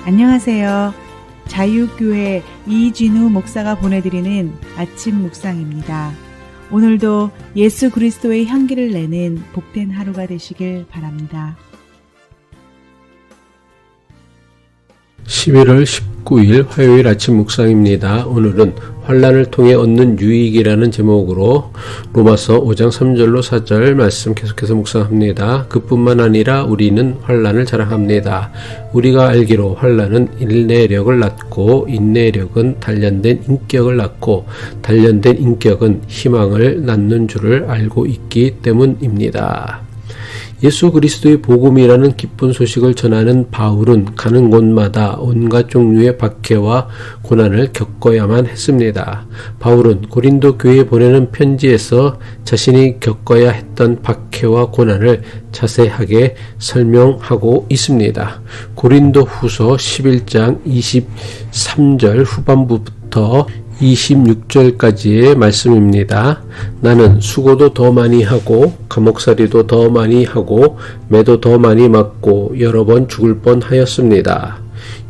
안녕하세요. 자유교회 이진우 목사가 보내드리는 아침 묵상입니다. 오늘도 예수 그리스도의 향기를 내는 복된 하루가 되시길 바랍니다. 11월 19일 화요일 아침 묵상입니다. 오늘은 환난을 통해 얻는 유익이라는 제목으로 로마서 5장 3절로 4절 말씀 계속해서 묵상합니다. 그뿐만 아니라 우리는 환난을 자랑합니다. 우리가 알기로 환난은 인내력을 낳고 인내력은 단련된 인격을 낳고 단련된 인격은 희망을 낳는 줄을 알고 있기 때문입니다. 예수 그리스도의 복음이라는 기쁜 소식을 전하는 바울은 가는 곳마다 온갖 종류의 박해와 고난을 겪어야만 했습니다. 바울은 고린도 교회에 보내는 편지에서 자신이 겪어야 했던 박해와 고난을 자세하게 설명하고 있습니다. 고린도 후서 11장 23절 후반부부터 26절까지의 말씀입니다. 나는 수고도 더 많이 하고 감옥살이도 더 많이 하고 매도 더 많이 맞고 여러 번 죽을 뻔하였습니다.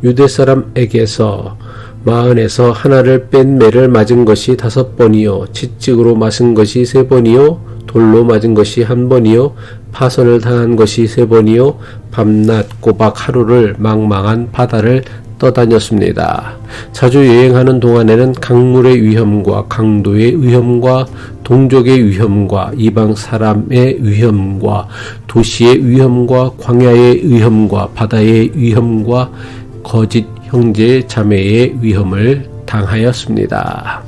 유대 사람에게서 마흔에서 하나를 뺀 매를 맞은 것이 5번이요 채찍으로 맞은 것이 3번이요 돌로 맞은 것이 1번이요 파선을 당한 것이 3번이요 밤낮 꼬박 하루를 망망한 바다를 떠다녔습니다. 자주 여행하는 동안에는 강물의 위험과 강도의 위험과 동족의 위험과 이방 사람의 위험과 도시의 위험과 광야의 위험과 바다의 위험과 거짓 형제 자매의 위험을 당하였습니다.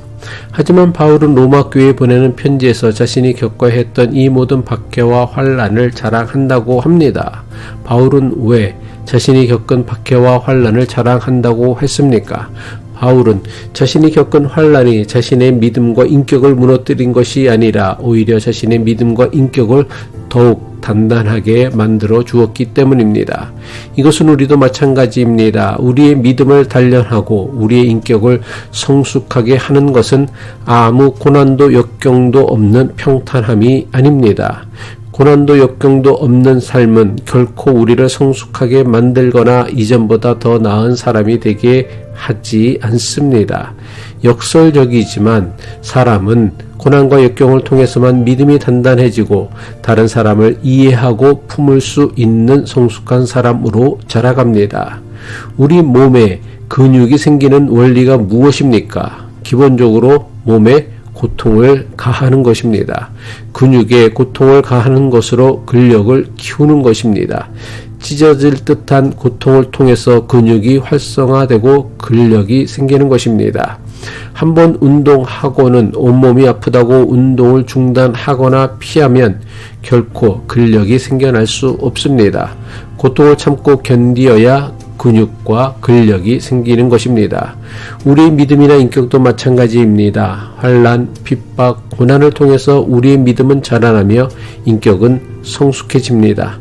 하지만 바울은 로마 교회에 보내는 편지에서 자신이 겪어야 했던 이 모든 박해와 환난을 자랑한다고 합니다. 바울은 왜 자신이 겪은 박해와 환난을 자랑한다고 했습니까? 바울은 자신이 겪은 환난이 자신의 믿음과 인격을 무너뜨린 것이 아니라 오히려 자신의 믿음과 인격을 더욱 단단하게 만들어 주었기 때문입니다. 이것은 우리도 마찬가지입니다. 우리의 믿음을 단련하고 우리의 인격을 성숙하게 하는 것은 아무 고난도 역경도 없는 평탄함이 아닙니다. 고난도 역경도 없는 삶은 결코 우리를 성숙하게 만들거나 이전보다 더 나은 사람이 되게 하지 않습니다. 역설적이지만 사람은 고난과 역경을 통해서만 믿음이 단단해지고 다른 사람을 이해하고 품을 수 있는 성숙한 사람으로 자라갑니다. 우리 몸에 근육이 생기는 원리가 무엇입니까? 기본적으로 몸에 고통을 가하는 것입니다. 근육에 고통을 가하는 것으로 근력을 키우는 것입니다. 찢어질 듯한 고통을 통해서 근육이 활성화되고 근력이 생기는 것입니다. 한번 운동하고는 온몸이 아프다고 운동을 중단하거나 피하면 결코 근력이 생겨날 수 없습니다. 고통을 참고 견디어야 근육과 근력이 생기는 것입니다. 우리의 믿음이나 인격도 마찬가지입니다. 환난, 핍박, 고난을 통해서 우리의 믿음은 자라나며 인격은 성숙해집니다.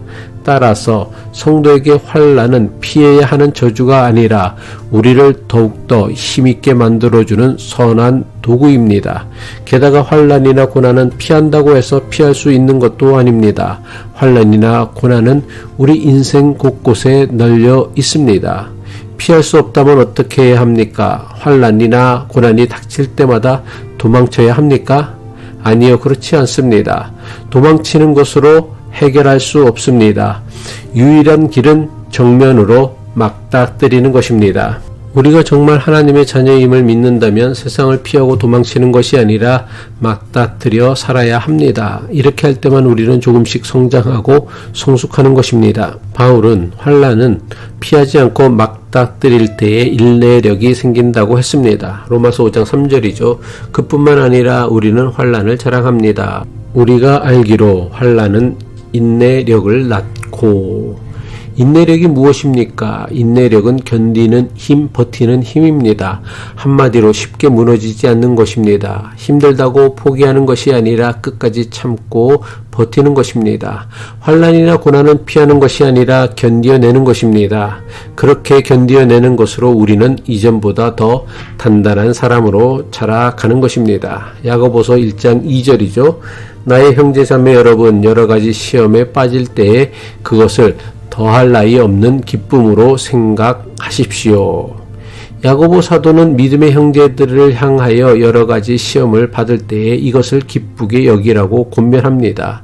따라서 성도에게 환난은 피해야 하는 저주가 아니라 우리를 더욱더 힘있게 만들어주는 선한 도구입니다. 게다가 환난이나 고난은 피한다고 해서 피할 수 있는 것도 아닙니다. 환난이나 고난은 우리 인생 곳곳에 널려 있습니다. 피할 수 없다면 어떻게 해야 합니까? 환난이나 고난이 닥칠 때마다 도망쳐야 합니까? 아니요, 그렇지 않습니다. 도망치는 것으로 해결할 수 없습니다. 유일한 길은 정면으로 맞닥뜨리는 것입니다. 우리가 정말 하나님의 자녀임을 믿는다면 세상을 피하고 도망치는 것이 아니라 맞닥뜨려 살아야 합니다. 이렇게 할 때만 우리는 조금씩 성장하고 성숙하는 것입니다. 바울은 환난은 피하지 않고 맞닥뜨릴 때에 인내력이 생긴다고 했습니다. 로마서 5장 3절이죠. 그뿐만 아니라 우리는 환난을 자랑합니다. 우리가 알기로 환난은 인내력을 낳고 인내력이 무엇입니까? 인내력은 견디는 힘, 버티는 힘입니다. 한마디로 쉽게 무너지지 않는 것입니다. 힘들다고 포기하는 것이 아니라 끝까지 참고 버티는 것입니다. 환난이나 고난은 피하는 것이 아니라 견뎌내는 것입니다. 그렇게 견뎌내는 것으로 우리는 이전보다 더 단단한 사람으로 자라가는 것입니다. 야고보서 1장 2절이죠. 나의 형제자매 여러분, 여러 가지 시험에 빠질 때에 그것을 더 더할 나위 없는 기쁨으로 생각하십시오. 야고보 사도는 믿음의 형제들을 향하여 여러 가지 시험을 받을 때에 이것을 기쁘게 여기라고 권면합니다.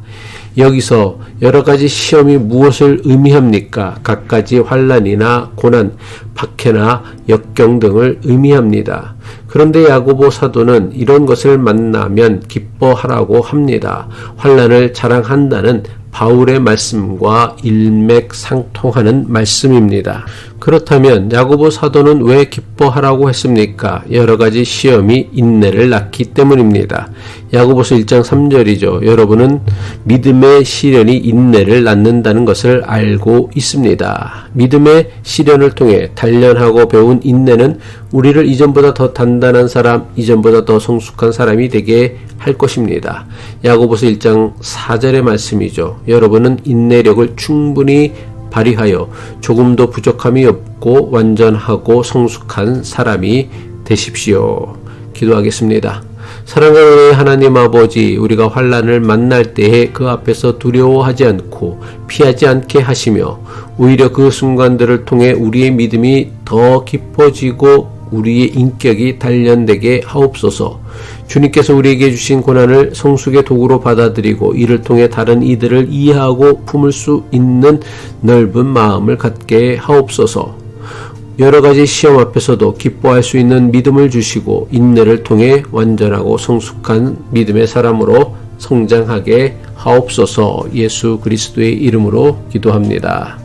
여기서 여러 가지 시험이 무엇을 의미합니까? 갖가지 환난이나 고난, 박해나 역경 등을 의미합니다. 그런데 야고보 사도는 이런 것을 만나면 기뻐하라고 합니다. 환난을 자랑한다는 바울의 말씀과 일맥상통하는 말씀입니다. 그렇다면 야고보 사도는 왜 기뻐하라고 했습니까? 여러 가지 시험이 인내를 낳기 때문입니다. 야고보서 1장 3절이죠. 여러분은 믿음의 시련이 인내를 낳는다는 것을 알고 있습니다. 믿음의 시련을 통해 단련하고 배운 인내는 우리를 이전보다 더 단단한 사람, 이전보다 더 성숙한 사람이 되게 할 것입니다. 야고보서 1장 4절의 말씀이죠. 여러분은 인내력을 충분히 발휘하여 조금도 부족함이 없고 완전하고 성숙한 사람이 되십시오. 기도하겠습니다. 사랑하는 하나님 아버지, 우리가 환난을 만날 때에 그 앞에서 두려워하지 않고 피하지 않게 하시며 오히려 그 순간들을 통해 우리의 믿음이 더 깊어지고 우리의 인격이 단련되게 하옵소서. 주님께서 우리에게 주신 고난을 성숙의 도구로 받아들이고 이를 통해 다른 이들을 이해하고 품을 수 있는 넓은 마음을 갖게 하옵소서. 여러 가지 시험 앞에서도 기뻐할 수 있는 믿음을 주시고 인내를 통해 완전하고 성숙한 믿음의 사람으로 성장하게 하옵소서. 예수 그리스도의 이름으로 기도합니다.